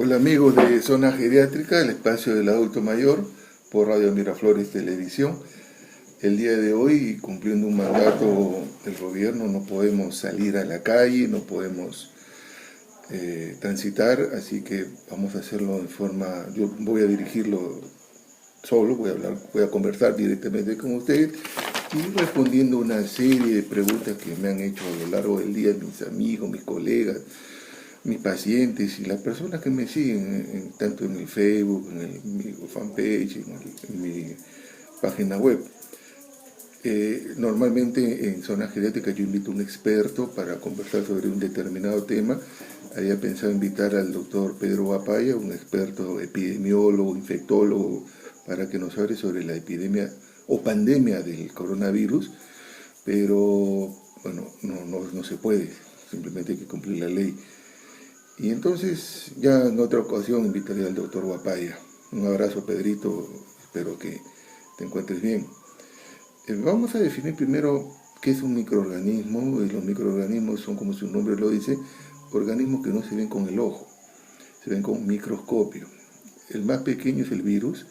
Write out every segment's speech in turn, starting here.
Hola amigos de Zona Geriátrica, el espacio del adulto mayor, por Radio Miraflores Televisión. El día de hoy, cumpliendo un mandato del gobierno, no podemos salir a la calle, no podemos transitar, así que vamos a hacerlo en forma, yo voy a dirigirlo solo, voy a conversar directamente con ustedes y respondiendo una serie de preguntas que me han hecho a lo largo del día mis amigos, mis colegas, mis pacientes y las personas que me siguen, tanto en mi Facebook, en mi fanpage, en mi página web. Normalmente en Zona Geriátrica yo invito a un experto para conversar sobre un determinado tema. Había pensado invitar al doctor Pedro Guapaya, un experto epidemiólogo, infectólogo, para que nos hable sobre la epidemia o pandemia del coronavirus, pero bueno, no se puede, simplemente hay que cumplir la ley. Y entonces ya en otra ocasión invitaré al doctor Guapaya. Un abrazo, Pedrito, espero que te encuentres bien. Vamos a definir primero qué es un microorganismo. Y los microorganismos son, como su nombre lo dice, organismos que no se ven con el ojo, se ven con un microscopio. El más pequeño es el virus,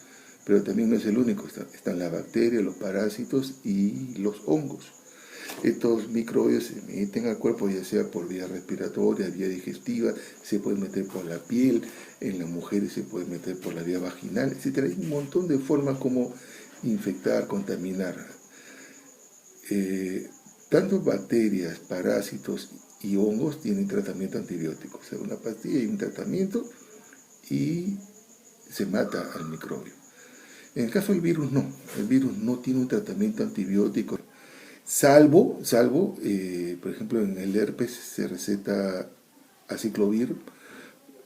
pero también no es el único. Están las bacterias, los parásitos y los hongos. Estos microbios se meten al cuerpo, ya sea por vía respiratoria, vía digestiva, se pueden meter por la piel, en las mujeres se pueden meter por la vía vaginal, etc. Hay un montón de formas como infectar, contaminar. Tanto bacterias, parásitos y hongos tienen tratamiento antibiótico. O sea, una pastilla y un tratamiento y se mata al microbio. En el caso del virus no. El virus no tiene un tratamiento antibiótico. Salvo, por ejemplo, en el herpes se receta aciclovir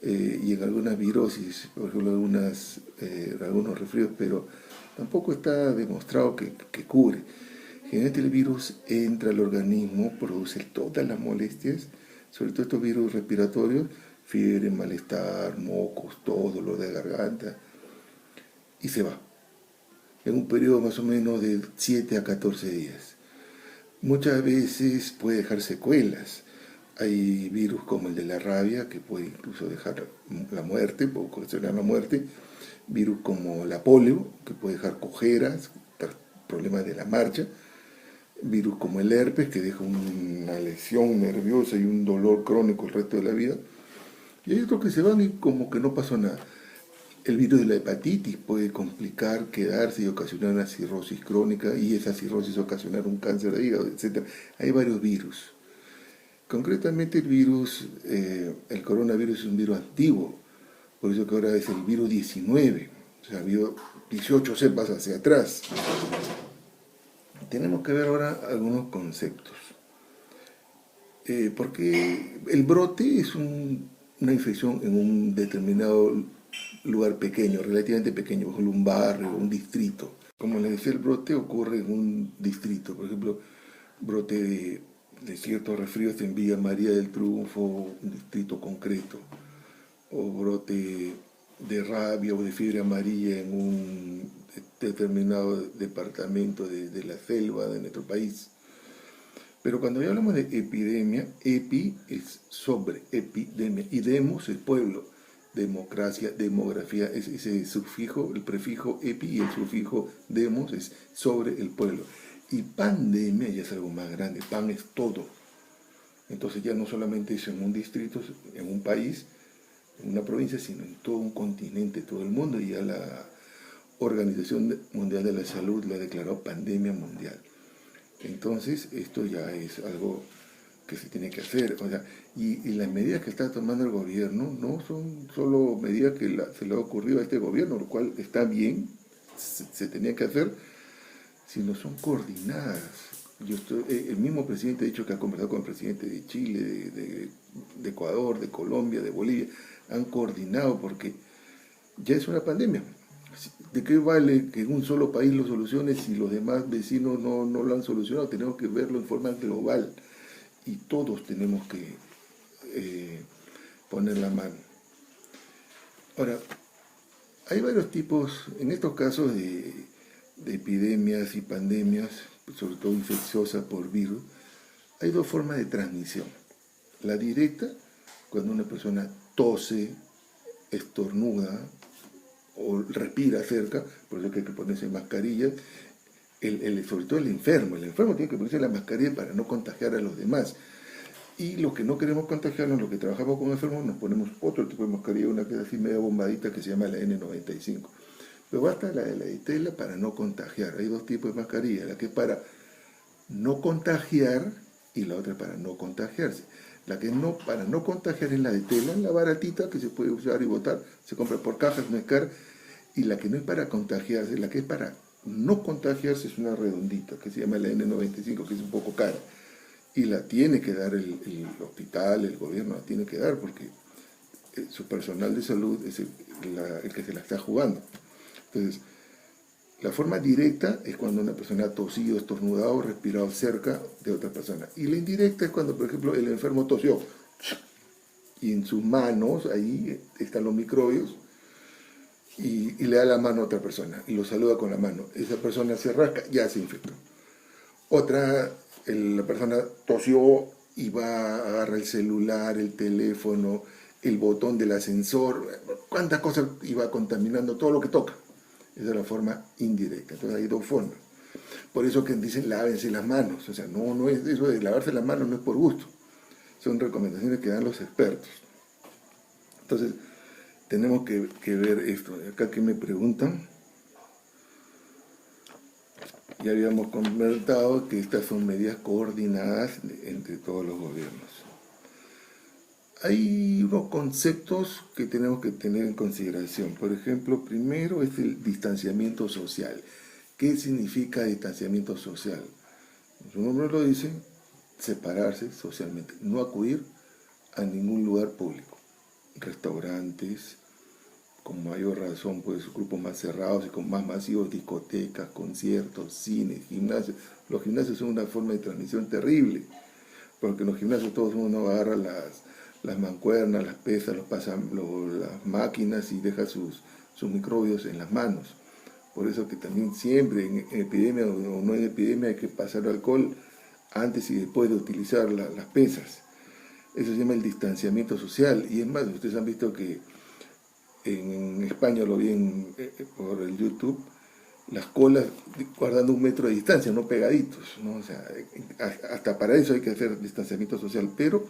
y en algunas virosis, por ejemplo, algunos resfríos, pero tampoco está demostrado que cure. Generalmente el virus entra al organismo, produce todas las molestias, sobre todo estos virus respiratorios, fiebre, malestar, mocos, todo, dolor de garganta, y se va. En un periodo más o menos de 7 a 14 días. Muchas veces puede dejar secuelas. Hay virus como el de la rabia que puede incluso dejar la muerte, puede ocasionar la muerte. Virus como la polio que puede dejar cojeras, problemas de la marcha. Virus como el herpes que deja una lesión nerviosa y un dolor crónico el resto de la vida. Y hay otros que se van y como que no pasó nada. El virus de la hepatitis puede complicar, quedarse y ocasionar una cirrosis crónica y esa cirrosis ocasionar un cáncer de hígado, etc. Hay varios virus. Concretamente el coronavirus es un virus antiguo, por eso que ahora es el virus 19, o sea, ha habido 18 cepas hacia atrás. Tenemos que ver ahora algunos conceptos. Porque el brote es una infección en un determinado lugar pequeño, relativamente pequeño, por ejemplo un barrio, un distrito. Como les decía, el brote ocurre en un distrito, por ejemplo, brote de ciertos resfríos en Villa María del Triunfo, un distrito concreto, o brote de rabia o de fiebre amarilla en un determinado departamento de la selva de nuestro país. Pero cuando ya hablamos de epidemia, epi es sobre, epidemia, y demos es pueblo, democracia, demografía, es ese sufijo, el prefijo epi y el sufijo demos es sobre el pueblo. Y pandemia ya es algo más grande, pan es todo. Entonces ya no solamente es en un distrito, en un país, en una provincia, sino en todo un continente, todo el mundo, y ya la Organización Mundial de la Salud la ha declarado pandemia mundial. Entonces, esto ya es algo que se tiene que hacer. O sea, y las medidas que está tomando el gobierno no son solo medidas que se le ha ocurrido a este gobierno, lo cual está bien, se tenía que hacer, sino son coordinadas. El mismo presidente ha dicho que ha conversado con el presidente de Chile, de Ecuador, de Colombia, de Bolivia, han coordinado porque ya es una pandemia. ¿De qué vale que en un solo país lo solucione si los demás vecinos no lo han solucionado? Tenemos que verlo en forma global y todos tenemos que poner la mano. Ahora, hay varios tipos, en estos casos de epidemias y pandemias, sobre todo infecciosas por virus, hay dos formas de transmisión. La directa, cuando una persona tose, estornuda o respira cerca, por eso que hay que ponerse mascarillas, sobre todo el enfermo tiene que ponerse la mascarilla para no contagiar a los demás. Y los que no queremos contagiarnos, los que trabajamos con enfermos, nos ponemos otro tipo de mascarilla, una que es así media bombadita que se llama la N95. Pero basta la de la de tela para no contagiar. Hay dos tipos de mascarilla, la que es para no contagiar y la otra para no contagiarse. La que no para no contagiar es la de tela, la baratita que se puede usar y botar, se compra por cajas, no es cara. Y la que no es para contagiarse, la que es para no contagiarse es una redondita que se llama la N95, que es un poco cara. Y la tiene que dar el hospital, el gobierno la tiene que dar porque su personal de salud es el que se la está jugando. Entonces, la forma directa es cuando una persona ha tosido, estornudado, respirado cerca de otra persona. Y la indirecta es cuando, por ejemplo, el enfermo tosió y en sus manos, ahí están los microbios, y le da la mano a otra persona y lo saluda con la mano. Esa persona se rasca, ya se infectó. Otra, la persona tosió y va a agarrar el celular, el teléfono, el botón del ascensor, cuántas cosas, y va contaminando todo lo que toca. Esa es la forma indirecta. Entonces hay dos formas. Por eso que dicen lávense las manos. O sea, no es eso de lavarse las manos, no es por gusto. Son recomendaciones que dan los expertos. Entonces, tenemos que ver esto. Acá que me preguntan, ya habíamos comentado que estas son medidas coordinadas entre todos los gobiernos. Hay unos conceptos que tenemos que tener en consideración. Por ejemplo, primero es el distanciamiento social. ¿Qué significa distanciamiento social? Su nombre lo dice, separarse socialmente, no acudir a ningún lugar público. Restaurantes, con mayor razón, pues grupos más cerrados y con más masivos, discotecas, conciertos, cines, gimnasios. Los gimnasios son una forma de transmisión terrible, porque en los gimnasios todo el mundo agarra las mancuernas, las pesas, las máquinas y deja sus microbios en las manos. Por eso que también siempre en epidemia o no en epidemia hay que pasar alcohol antes y después de utilizar las pesas. Eso se llama el distanciamiento social. Y es más, ustedes han visto que en España, lo vi por el YouTube, las colas guardando 1 metro de distancia, no pegaditos, ¿no? O sea, hasta para eso hay que hacer distanciamiento social, pero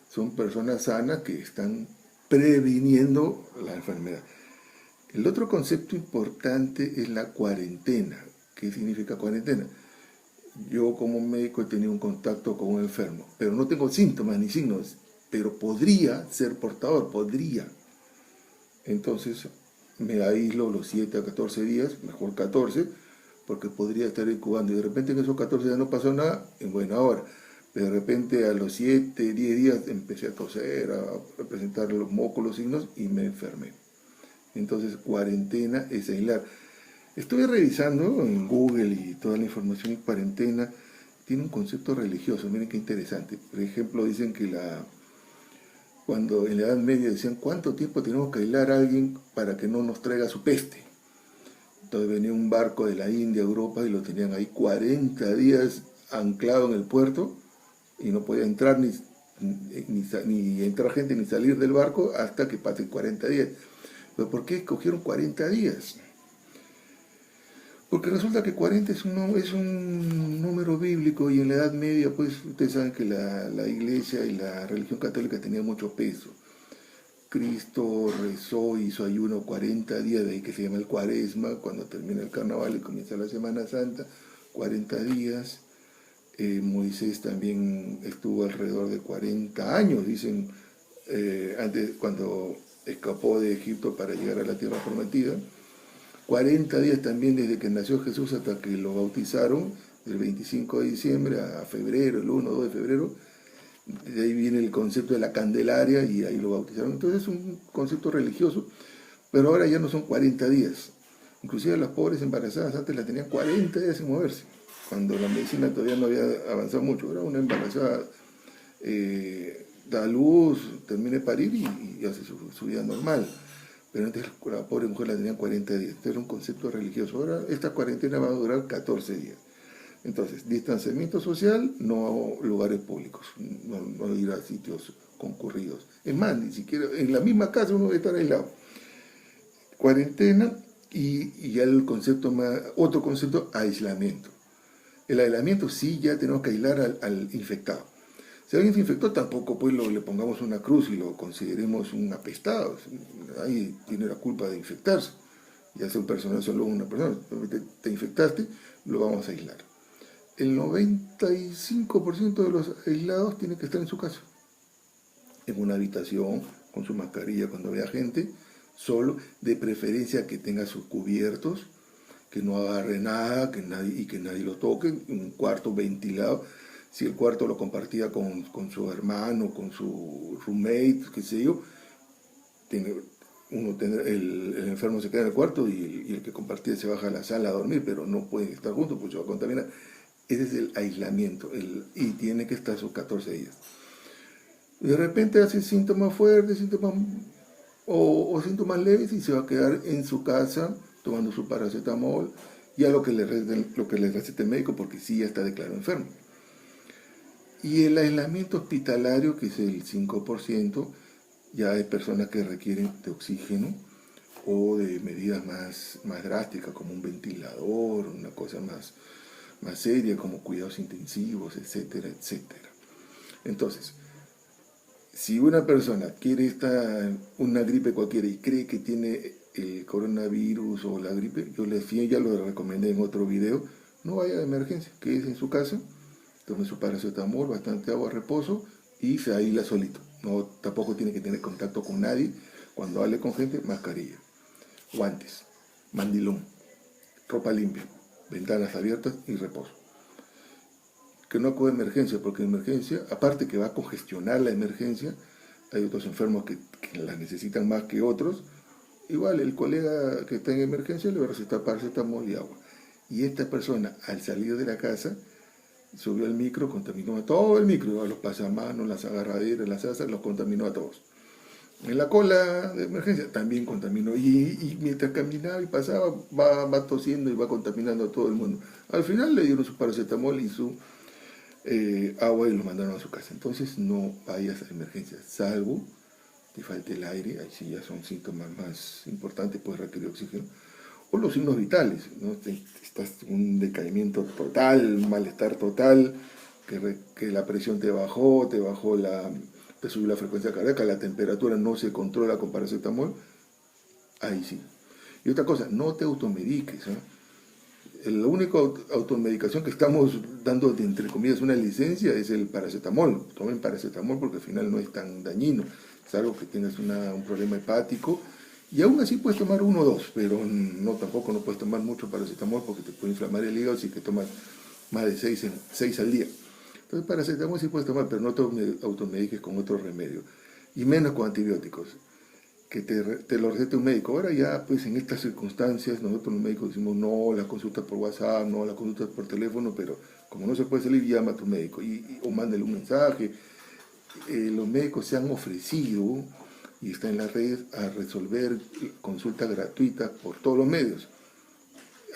son personas sanas que están previniendo la enfermedad. El otro concepto importante es la cuarentena. ¿Qué significa cuarentena? Yo como médico he tenido un contacto con un enfermo, pero no tengo síntomas ni signos, pero podría ser portador, podría. Entonces me aíslo los 7 a 14 días, mejor 14, porque podría estar incubando. Y de repente en esos 14 días no pasó nada, en buena hora. Pero de repente a los 7, 10 días empecé a toser, a presentar los mocos, los signos, y me enfermé. Entonces, cuarentena es aislar. Estuve revisando en Google y toda la información. Cuarentena tiene un concepto religioso, miren qué interesante. Por ejemplo, dicen que cuando en la Edad Media decían cuánto tiempo tenemos que aislar a alguien para que no nos traiga su peste. Entonces venía un barco de la India a Europa y lo tenían ahí 40 días anclado en el puerto y no podía entrar ni entrar gente ni salir del barco hasta que pasen 40 días. ¿Pero por qué escogieron 40 días? Porque resulta que 40 es un número bíblico y en la Edad Media, pues ustedes saben que la Iglesia y la religión católica tenían mucho peso. Cristo rezó, hizo ayuno 40 días, de ahí que se llama el Cuaresma, cuando termina el Carnaval y comienza la Semana Santa, 40 días. Moisés también estuvo alrededor de 40 años, dicen, antes cuando escapó de Egipto para llegar a la tierra prometida. 40 días también desde que nació Jesús hasta que lo bautizaron, del 25 de diciembre a febrero, el 1 o 2 de febrero. De ahí viene el concepto de la Candelaria y ahí lo bautizaron. Entonces es un concepto religioso, pero ahora ya no son 40 días. Inclusive las pobres embarazadas antes las tenían 40 días sin moverse, cuando la medicina todavía no había avanzado mucho. Ahora una embarazada da luz, termina de parir y hace su vida normal. Pero antes la pobre mujer la tenían 40 días. Este era un concepto religioso. Ahora esta cuarentena va a durar 14 días. Entonces, distanciamiento social, no a lugares públicos, no ir a sitios concurridos. Es más, ni siquiera en la misma casa uno debe estar aislado. Cuarentena y ya el concepto otro concepto, aislamiento. El aislamiento sí ya tenemos que aislar al infectado. Si alguien se infectó, tampoco pues le pongamos una cruz y lo consideremos un apestado. Nadie tiene la culpa de infectarse. Ya sea un personal, solo una persona. Te infectaste, lo vamos a aislar. El 95% de los aislados tiene que estar en su casa. En una habitación, con su mascarilla cuando vea gente, solo, de preferencia que tenga sus cubiertos, que no agarre nada y que nadie lo toque, un cuarto ventilado. Si el cuarto lo compartía con su hermano, con su roommate, qué sé yo, el enfermo se queda en el cuarto y el que compartía se baja a la sala a dormir, pero no pueden estar juntos porque se va a contaminar. Ese es el aislamiento y tiene que estar sus 14 días. De repente hace síntomas fuertes, o síntomas leves y se va a quedar en su casa tomando su paracetamol y a lo que le recete el médico porque sí ya está declarado enfermo. Y el aislamiento hospitalario, que es el 5%, ya hay personas que requieren de oxígeno o de medidas más drásticas como un ventilador, una cosa más seria como cuidados intensivos, etcétera, etcétera. Entonces, si una persona adquiere una gripe cualquiera y cree que tiene el coronavirus o la gripe, ya lo recomendé en otro video, no vaya a emergencia, quédese en su casa, tome su paracetamol, bastante agua, reposo y se aísla solito. Tampoco tiene que tener contacto con nadie. Cuando hable con gente, mascarilla, guantes, mandilón, ropa limpia, ventanas abiertas y reposo. Que no acude a emergencia, porque en emergencia, aparte que va a congestionar la emergencia, hay otros enfermos que la necesitan más que otros. Igual el colega que está en emergencia le va a recetar paracetamol y agua. Y esta persona, al salir de la casa, subió al micro, contaminó a todo el micro, a los pasamanos, las agarraderas, las asas, los contaminó a todos. En la cola de emergencia también contaminó y mientras caminaba y pasaba va tosiendo y va contaminando a todo el mundo. Al final le dieron su paracetamol y su agua y lo mandaron a su casa. Entonces no vayas a emergencias, salvo te falte el aire, ahí sí ya son síntomas más importantes, puedes requerir oxígeno, o los signos vitales, ¿no? Estás en un decaimiento total, un malestar total, que la presión te subió la frecuencia cardíaca, la temperatura no se controla con paracetamol, ahí sí. Y otra cosa, no te automediques, ¿eh? La única automedicación que estamos dando, entre comillas, una licencia es el paracetamol. Tomen paracetamol porque al final no es tan dañino, salvo que tengas un problema hepático. Y aún así puedes tomar 1 o 2, pero tampoco no puedes tomar mucho paracetamol porque te puede inflamar el hígado si que tomas más de 6 al día. Entonces paracetamol sí puedes tomar, pero no te automediques con otro remedio. Y menos con antibióticos, que te lo recete un médico. Ahora ya, pues en estas circunstancias, nosotros los médicos decimos no, las consultas por WhatsApp, no, las consultas por teléfono, pero como no se puede salir, llama a tu médico o mándale un mensaje. Los médicos se han ofrecido y está en la red a resolver consultas gratuitas por todos los medios.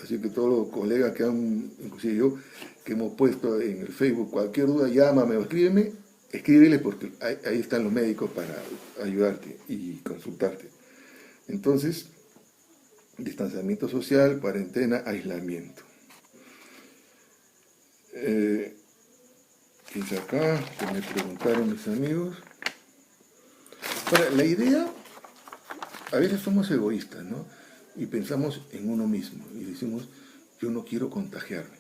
Así que todos los colegas inclusive yo, que hemos puesto en el Facebook, cualquier duda, llámame o escríbele porque ahí están los médicos para ayudarte y consultarte. Entonces, distanciamiento social, cuarentena, aislamiento. ¿Qué dice acá? Que me preguntaron mis amigos. Ahora, la idea, a veces somos egoístas, ¿no? Y pensamos en uno mismo y decimos, yo no quiero contagiarme.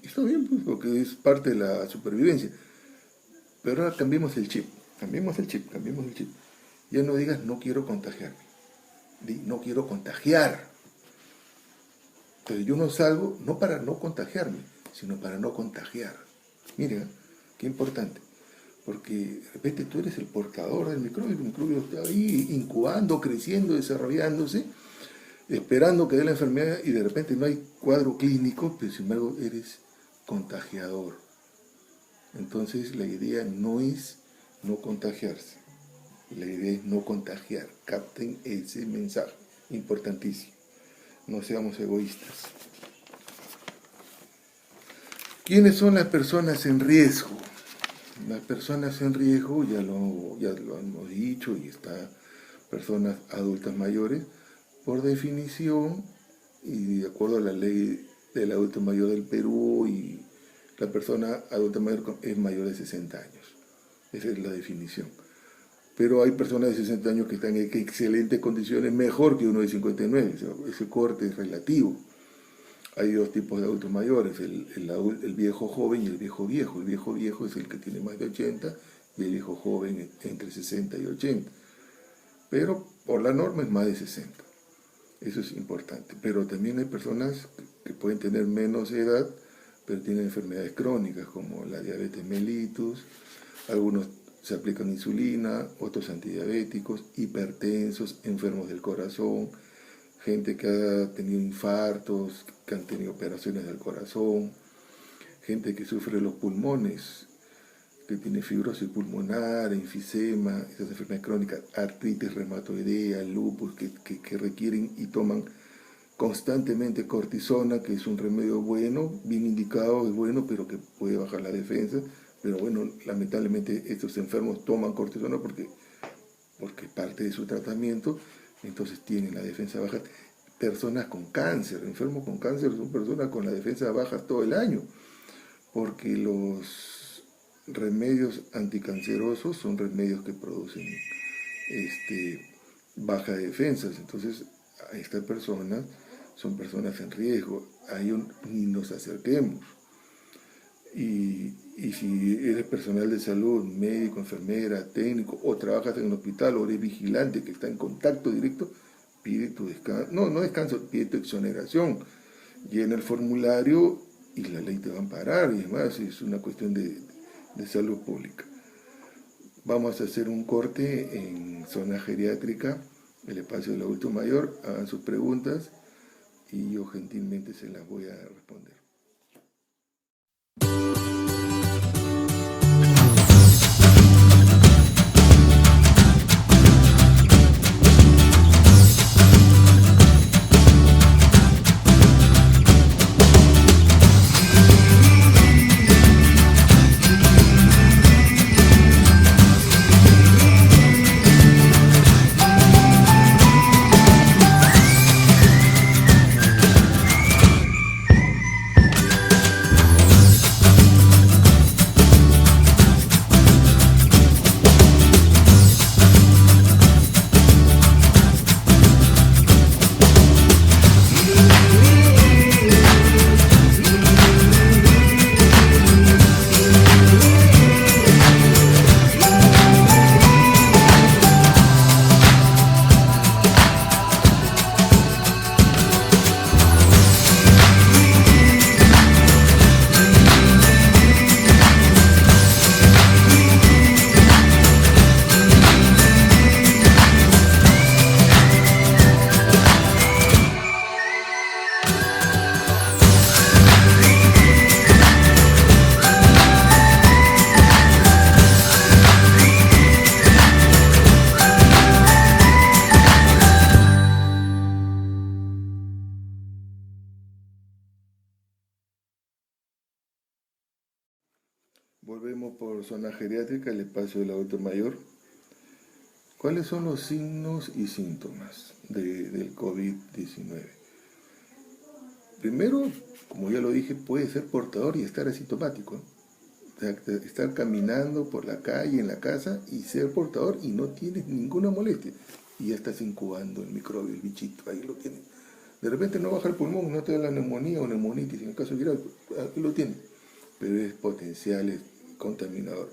Y está bien, pues, porque es parte de la supervivencia. Pero ahora cambiemos el chip. Ya no digas, no quiero contagiarme. Di, no quiero contagiar. Entonces yo no salgo, no para no contagiarme, sino para no contagiar. Mira, qué importante. Porque de repente tú eres el portador del microbio, el microbio está ahí incubando, creciendo, desarrollándose, esperando que dé la enfermedad y de repente no hay cuadro clínico, pero sin embargo eres contagiador. Entonces la idea no es no contagiarse, la idea es no contagiar. Capten ese mensaje, importantísimo. No seamos egoístas. ¿Quiénes son las personas en riesgo? Las personas en riesgo, ya lo hemos dicho, y está personas adultas mayores, por definición, y de acuerdo a la ley del adulto mayor del Perú, y la persona adulta mayor es mayor de 60 años. Esa es la definición. Pero hay personas de 60 años que están en excelentes condiciones, mejor que uno de 59. Ese corte es relativo. Hay dos tipos de adultos mayores, el viejo joven y el viejo viejo. El viejo viejo es el que tiene más de 80 y el viejo joven entre 60 y 80. Pero por la norma es más de 60. Eso es importante. Pero también hay personas que pueden tener menos edad, pero tienen enfermedades crónicas como la diabetes mellitus, algunos se aplican insulina, otros antidiabéticos, hipertensos, enfermos del corazón, gente que ha tenido infartos, que han tenido operaciones del corazón, gente que sufre los pulmones, que tiene fibrosis pulmonar, enfisema, esas enfermedades crónicas, artritis reumatoidea, lupus, que requieren y toman constantemente cortisona, que es un remedio bueno, bien indicado, es bueno, pero que puede bajar la defensa. Pero bueno, lamentablemente estos enfermos toman cortisona porque parte de su tratamiento, entonces tienen la defensa baja. Personas con cáncer, enfermos con cáncer son personas con la defensa baja todo el año, porque los remedios anticancerosos son remedios que producen baja defensas. Entonces a estas personas son personas en riesgo, a ellos ni nos acerquemos. Y si eres personal de salud, médico, enfermera, técnico, o trabajas en un hospital, o eres vigilante que está en contacto directo, pide tu descanso, no descanso, pide tu exoneración, llena el formulario y la ley te va a amparar, y además es una cuestión de salud pública. Vamos a hacer un corte en zona geriátrica, el espacio del adulto mayor, hagan sus preguntas y yo gentilmente se las voy a responder. Volvemos por zona geriátrica, el espacio del adulto mayor. ¿Cuáles son los signos y síntomas del COVID-19? Primero, como ya lo dije, puede ser portador y estar asintomático. O sea, estar caminando por la calle, en la casa, y ser portador y no tienes ninguna molestia. Y ya estás incubando el microbio, el bichito, ahí lo tienes. De repente no baja el pulmón, no te da la neumonía o neumonitis, en el caso grave, ahí lo tienes. Pero es potencial, es contaminador.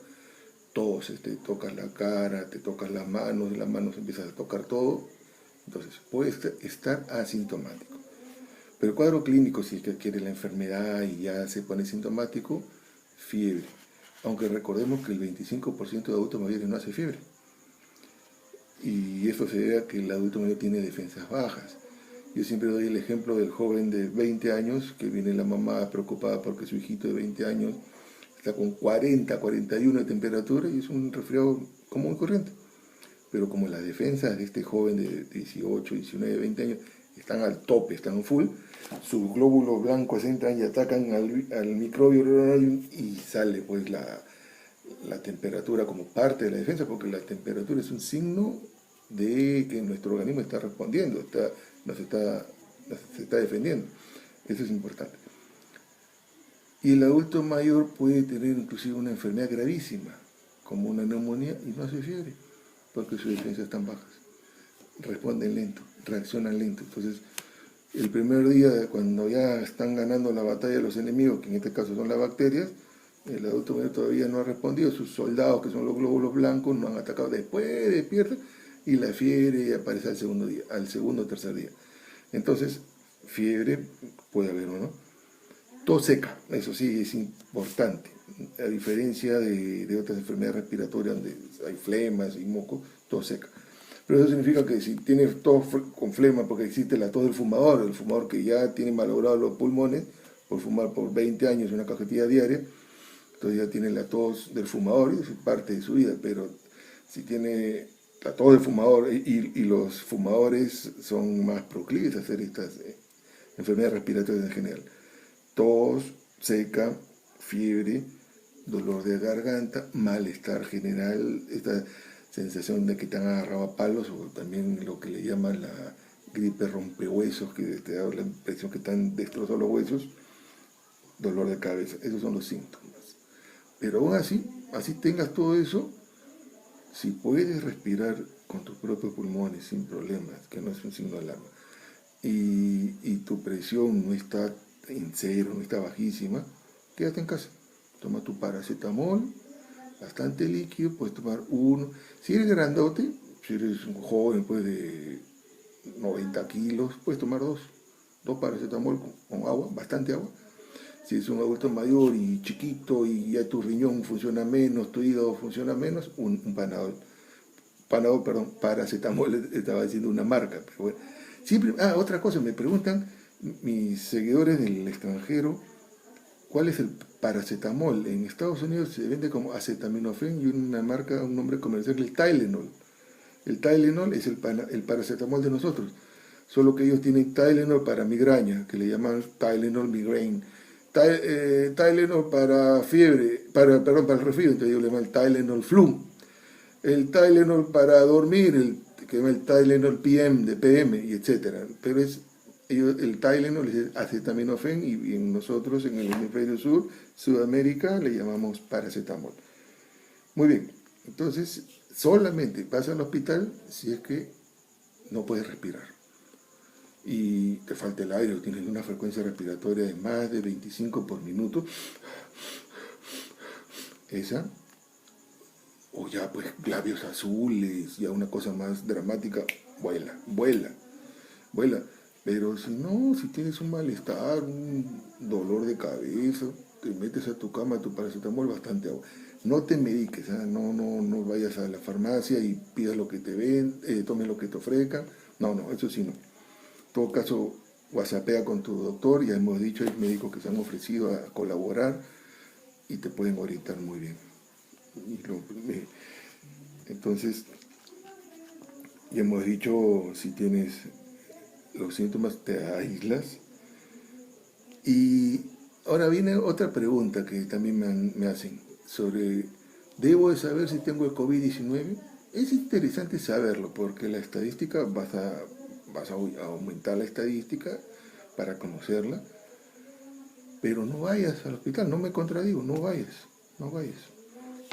Toses, te tocas la cara, te tocas las manos empiezas a tocar todo. Entonces, puede estar asintomático. Pero el cuadro clínico, si es que adquiere la enfermedad y ya se pone sintomático, fiebre. Aunque recordemos que el 25% de adultos mayores no hace fiebre. Y eso se debe a que el adulto mayor tiene defensas bajas. Yo siempre doy el ejemplo del joven de 20 años, que viene la mamá preocupada porque su hijito de 20 años está con 40, 41 de temperatura y es un resfriado común y corriente. Pero como las defensas de este joven de 18, 19, 20 años están al tope, están full, sus glóbulos blancos entran y atacan al microbio y sale pues la temperatura como parte de la defensa, porque la temperatura es un signo de que nuestro organismo está respondiendo, se está defendiendo. Eso es importante. Y el adulto mayor puede tener inclusive una enfermedad gravísima, como una neumonía, y no hace fiebre, porque sus defensas están bajas. Responden lento, reaccionan lento. Entonces, el primer día, cuando ya están ganando la batalla los enemigos, que en este caso son las bacterias, el adulto mayor todavía no ha respondido, sus soldados, que son los glóbulos blancos, no han atacado, después despierta y la fiebre aparece al segundo día, al segundo o tercer día. Entonces, fiebre puede haber o no. Tos seca, eso sí es importante, a diferencia de otras enfermedades respiratorias donde hay flemas y moco, tos seca. Pero eso significa que si tienes tos con flema, porque existe la tos del fumador, el fumador que ya tiene malogrados los pulmones por fumar por 20 años una cajetilla diaria, entonces ya tiene la tos del fumador y es parte de su vida. Pero si tiene la tos del fumador y los fumadores son más proclives a hacer estas enfermedades respiratorias en general, tos seca, fiebre, dolor de garganta, malestar general, esta sensación de que te han agarrado a palos, o también lo que le llaman la gripe rompehuesos, que te da la impresión que están destrozados los huesos, dolor de cabeza. Esos son los síntomas. Pero aún así tengas todo eso, si puedes respirar con tus propios pulmones sin problemas, que no es un signo de alarma, y tu presión no está en cero, no está bajísima, quédate en casa. Toma tu paracetamol, bastante líquido, puedes tomar uno. Si eres grandote, si eres un joven pues de 90 kilos, puedes tomar dos paracetamol con agua, bastante agua. Si es un adulto mayor y chiquito y ya tu riñón funciona menos, tu hígado funciona menos, un Panadol. Paracetamol, estaba diciendo una marca, pero bueno. Siempre, otra cosa, me preguntan mis seguidores del extranjero, ¿cuál es el paracetamol? En Estados Unidos se vende como acetaminofén y una marca, un nombre comercial, el Tylenol. El Tylenol es el paracetamol de nosotros, solo que ellos tienen Tylenol para migraña, que le llaman Tylenol migraine. Tylenol para fiebre, para el resfrío, entonces ellos le llaman Tylenol flu. El Tylenol para dormir, que llama el Tylenol PM, de PM, y etcétera. Pero el Tylenol es acetaminofén y nosotros en el hemisferio sur, Sudamérica, le llamamos paracetamol. Muy bien, entonces solamente pasa al hospital si es que no puedes respirar y te falta el aire o tienes una frecuencia respiratoria de más de 25 por minuto, esa, o ya pues labios azules, ya una cosa más dramática, vuela. Pero si no, si tienes un malestar, un dolor de cabeza, te metes a tu cama, tu paracetamol, bastante agua. No te mediques, no vayas a la farmacia y pidas lo que te ven, tomes lo que te ofrezcan. No, eso sí no. En todo caso, whatsappea con tu doctor, ya hemos dicho, hay médicos que se han ofrecido a colaborar y te pueden orientar muy bien. Entonces, ya hemos dicho, si tienes los síntomas, te aíslas. Y ahora viene otra pregunta que también me hacen sobre, ¿debo de saber si tengo el COVID-19? Es interesante saberlo porque la estadística, vas a aumentar la estadística para conocerla, pero no vayas al hospital, no me contradigo, no vayas.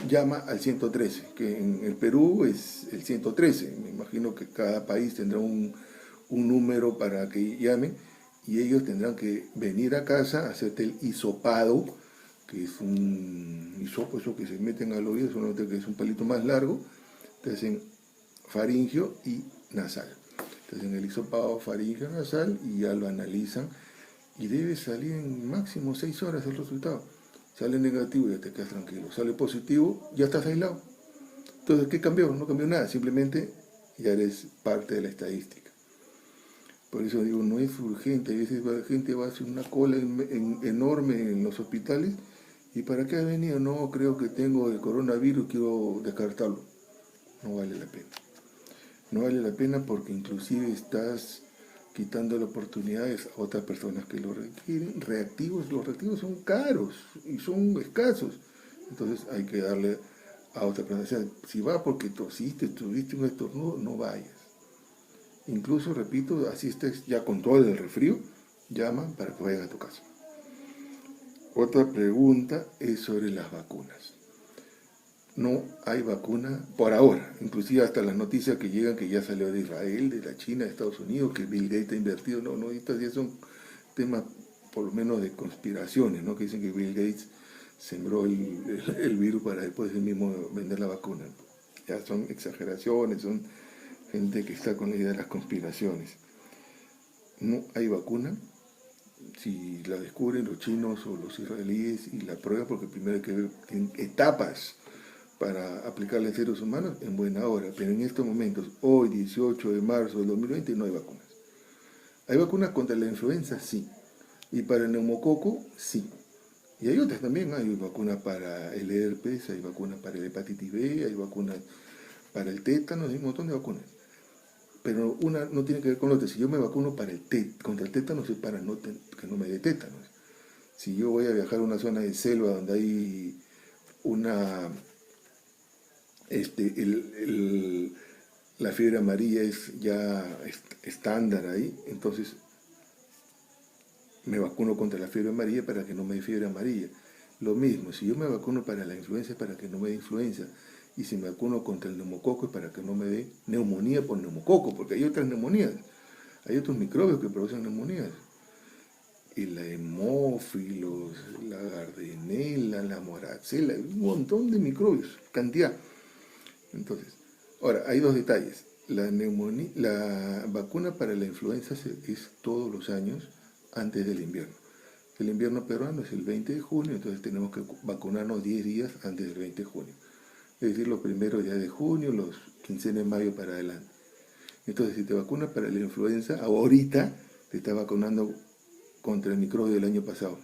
Llama al 113, que en el Perú es el 113, me imagino que cada país tendrá un número para que llamen, y ellos tendrán que venir a casa a hacerte el hisopado, que es un hisopo, eso que se meten al oído, solamente que es un palito más largo, te hacen faringio y nasal. Te hacen el hisopado faringio nasal y ya lo analizan, y debe salir en máximo 6 horas el resultado. Sale negativo, ya te quedas tranquilo. Sale positivo, ya estás aislado. Entonces, ¿qué cambió? No cambió nada, simplemente ya eres parte de la estadística. Por eso digo, no es urgente. A veces la gente va a hacer una cola enorme en los hospitales. ¿Y para qué ha venido? No, creo que tengo el coronavirus, quiero descartarlo. No vale la pena. No vale la pena porque inclusive estás quitando las oportunidades a otras personas que lo requieren. Los reactivos son caros y son escasos. Entonces hay que darle a otra persona. O sea, si va porque tosiste, tuviste un estornudo, no vayas. Incluso, repito, así estés ya con todo el resfrío, llaman para que vayan a tu casa. Otra pregunta es sobre las vacunas. No hay vacuna por ahora, inclusive hasta las noticias que llegan que ya salió de Israel, de la China, de Estados Unidos, que Bill Gates ha invertido, no, estas ya son temas por lo menos de conspiraciones, ¿no? Que dicen que Bill Gates sembró el virus para después él mismo vender la vacuna. Ya son exageraciones, son gente que está con la idea de las conspiraciones. No hay vacuna. Si la descubren los chinos o los israelíes y la prueban, porque primero hay que ver en etapas para aplicarla en seres humanos, en buena hora. Pero en estos momentos, hoy 18 de marzo del 2020, no hay vacunas. ¿Hay vacunas contra la influenza? Sí. Y para el neumococo, sí. Y hay otras también, hay vacunas para el herpes, hay vacunas para el hepatitis B, hay vacunas para el tétano, hay un montón de vacunas. Pero una no tiene que ver con la otra. Si yo me vacuno para contra el tétano, es para que no me dé tétanos. Si yo voy a viajar a una zona de selva donde hay una la fiebre amarilla es ya estándar ahí, entonces me vacuno contra la fiebre amarilla para que no me dé fiebre amarilla. Lo mismo, si yo me vacuno para la influenza es para que no me dé influenza, y si me vacuno contra el neumococo es para que no me dé neumonía por neumococo, porque hay otras neumonías, hay otros microbios que producen neumonías. El hemófilos, la gardnerella, la moraxella, un montón de microbios, cantidad. Entonces, ahora, hay dos detalles. La vacuna para la influenza es todos los años antes del invierno. El invierno peruano es el 20 de junio, entonces tenemos que vacunarnos 10 días antes del 20 de junio. Es decir, los primeros días de junio, los 15 de mayo para adelante. Entonces, si te vacunas para la influenza, ahorita te estás vacunando contra el microbio del año pasado.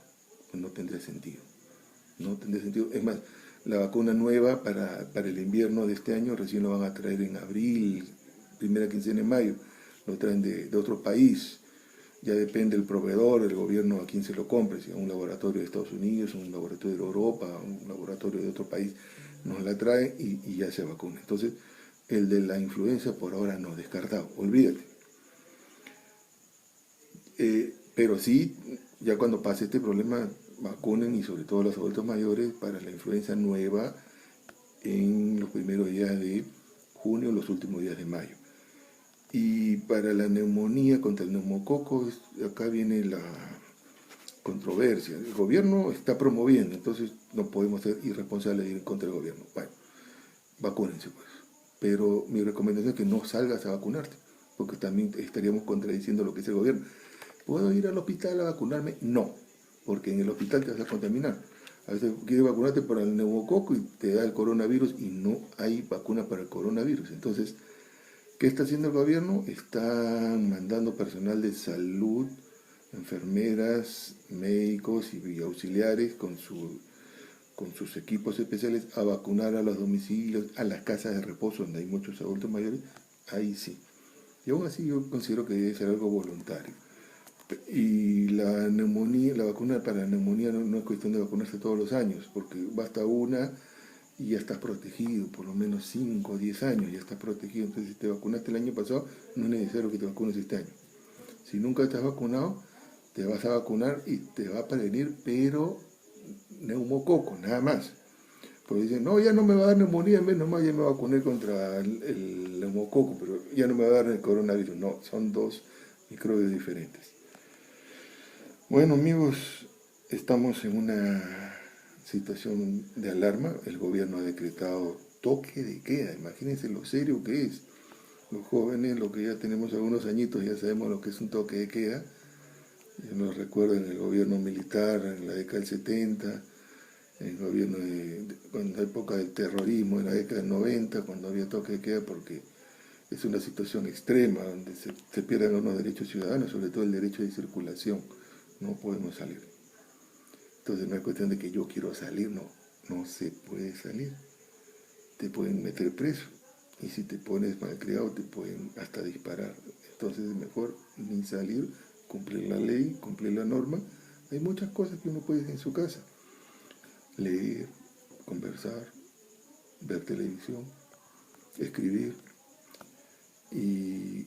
Pues no tendría sentido. No tendría sentido. Es más, la vacuna nueva para el invierno de este año recién lo van a traer en abril, primera quincena de mayo. Lo traen de otro país. Ya depende del proveedor, el gobierno a quién se lo compre, si a un laboratorio de Estados Unidos, un laboratorio de Europa, un laboratorio de otro país, nos la trae y ya se vacuna. Entonces, el de la influenza por ahora no, descartado, olvídate. Pero sí, ya cuando pase este problema, vacunen y sobre todo los adultos mayores para la influenza nueva en los primeros días de junio, los últimos días de mayo. Y para la neumonía contra el neumococo, acá viene la controversia. El gobierno está promoviendo, entonces no podemos ser irresponsables de ir contra el gobierno. Bueno, vacúnense pues. Pero mi recomendación es que no salgas a vacunarte, porque también estaríamos contradiciendo lo que es el gobierno. ¿Puedo ir al hospital a vacunarme? No, porque en el hospital te vas a contaminar. A veces quieres vacunarte para el neumococo y te da el coronavirus y no hay vacuna para el coronavirus. Entonces, ¿qué está haciendo el gobierno? Están mandando personal de salud, enfermeras, médicos y auxiliares con sus equipos especiales a vacunar a los domicilios, a las casas de reposo donde hay muchos adultos mayores. Ahí sí. Y aún así yo considero que debe ser algo voluntario. Y la neumonía, la vacuna para la neumonía no es cuestión de vacunarse todos los años, porque basta una y ya estás protegido, por lo menos 5 o 10 años ya estás protegido. Entonces, si te vacunaste el año pasado, no es necesario que te vacunes este año. Si nunca estás vacunado, te vas a vacunar y te va a prevenir, pero neumococo, nada más. Porque dicen, no, ya no me va a dar neumonía, menos mal ya me vacuné contra el neumococo, pero ya no me va a dar el coronavirus. No, son dos microbios diferentes. Bueno, amigos, estamos en una situación de alarma. El gobierno ha decretado toque de queda. Imagínense lo serio que es. Los jóvenes, los que ya tenemos algunos añitos, ya sabemos lo que es un toque de queda. Yo nos recuerdo en el gobierno militar, en la década del 70, en el gobierno en la época del terrorismo, en la década del 90, cuando había toque de queda, porque es una situación extrema, donde se pierden unos derechos ciudadanos, sobre todo el derecho de circulación. No podemos salir. Entonces no es cuestión de que yo quiero salir, no se puede salir. Te pueden meter preso. Y si te pones malcriado, te pueden hasta disparar. Entonces es mejor ni salir, cumplir la ley, cumplir la norma. Hay muchas cosas que uno puede hacer en su casa. Leer, conversar, ver televisión, escribir. Y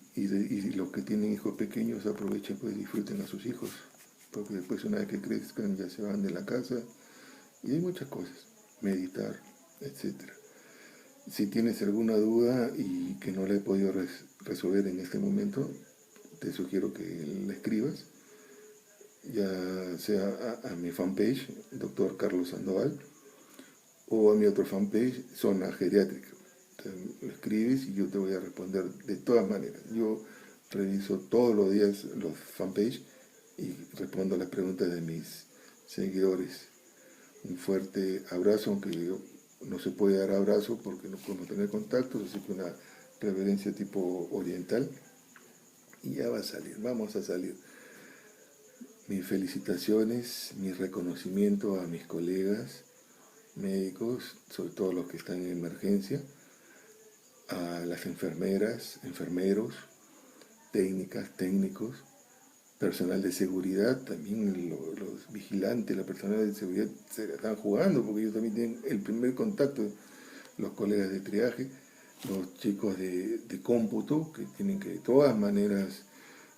los que tienen hijos pequeños aprovechen, pues disfruten a sus hijos, porque después una vez que crezcan ya se van de la casa y hay muchas cosas, meditar, etcétera. Si tienes alguna duda y que no la he podido resolver en este momento, te sugiero que la escribas, ya sea a mi fanpage, Dr. Carlos Sandoval, o a mi otro fanpage, Zona Geriátrica. Entonces, lo escribes y yo te voy a responder de todas maneras. Yo reviso todos los días los fanpage y respondo a las preguntas de mis seguidores. Un fuerte abrazo, aunque no se puede dar abrazo porque no podemos tener contactos, así que una reverencia tipo oriental. Y ya va a salir, vamos a salir. Mis felicitaciones, mi reconocimiento a mis colegas médicos, sobre todo los que están en emergencia, a las enfermeras, enfermeros, técnicas, técnicos, personal de seguridad, también los vigilantes, la personal de seguridad se están jugando porque ellos también tienen el primer contacto, los colegas de triaje, los chicos de cómputo que tienen que de todas maneras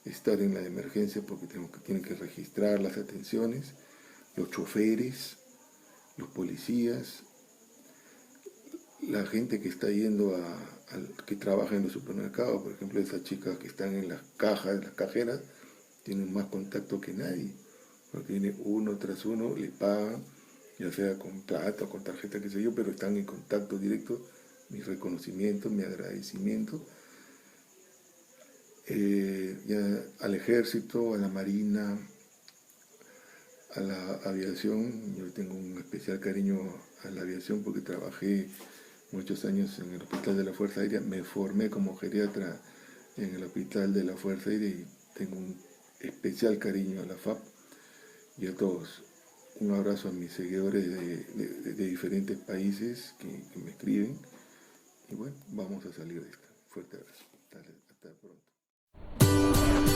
estar en la emergencia porque tienen que registrar las atenciones, los choferes, los policías, la gente que está yendo que trabaja en los supermercados, por ejemplo, esas chicas que están en las cajas, las cajeras, tienen más contacto que nadie, porque viene uno tras uno, le pagan, ya sea con plata o con tarjeta, qué sé yo, pero están en contacto directo. Mi reconocimiento, mi agradecimiento. Ya al ejército, a la marina, a la aviación, yo tengo un especial cariño a la aviación porque trabajé muchos años en el Hospital de la Fuerza Aérea, me formé como geriatra en el Hospital de la Fuerza Aérea y tengo un especial cariño a la FAP y a todos. Un abrazo a mis seguidores de diferentes países que me escriben y bueno, vamos a salir de esta. Fuerte abrazo. Hasta pronto.